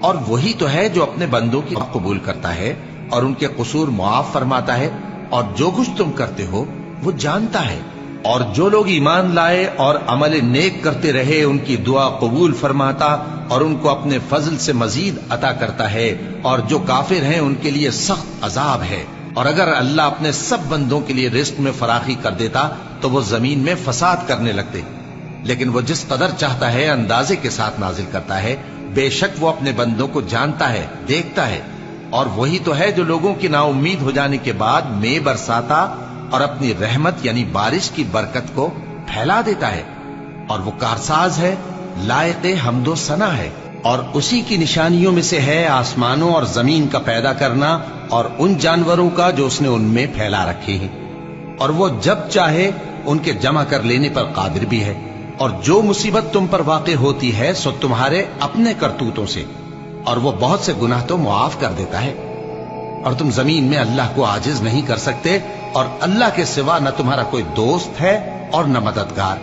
اور وہی تو ہے جو اپنے بندوں کی قبول کرتا ہے اور ان کے قصور معاف فرماتا ہے، اور جو کچھ تم کرتے ہو وہ جانتا ہے۔ اور جو لوگ ایمان لائے اور عمل نیک کرتے رہے ان کی دعا قبول فرماتا اور ان کو اپنے فضل سے مزید عطا کرتا ہے، اور جو کافر ہیں ان کے لیے سخت عذاب ہے۔ اور اگر اللہ اپنے سب بندوں کے لیے رزق میں فراخی کر دیتا تو وہ زمین میں فساد کرنے لگتے، لیکن وہ جس قدر چاہتا ہے اندازے کے ساتھ نازل کرتا ہے۔ بے شک وہ اپنے بندوں کو جانتا ہے، دیکھتا ہے۔ اور وہی تو ہے جو لوگوں کی نا امید ہو جانے کے بعد مے برساتا اور اپنی رحمت یعنی بارش کی برکت کو پھیلا دیتا ہے، اور وہ کارساز ہے، لائق حمد و ثنا ہے۔ اور اسی کی نشانیوں میں سے ہے آسمانوں اور زمین کا پیدا کرنا اور ان جانوروں کا جو اس نے ان میں پھیلا رکھے ہیں، اور وہ جب چاہے ان کے جمع کر لینے پر قادر بھی ہے۔ اور جو مصیبت تم پر واقع ہوتی ہے سو تمہارے اپنے کرتوتوں سے، اور وہ بہت سے گناہ تو معاف کر دیتا ہے۔ اور تم زمین میں اللہ کو عاجز نہیں کر سکتے، اور اللہ کے سوا نہ تمہارا کوئی دوست ہے اور نہ مددگار۔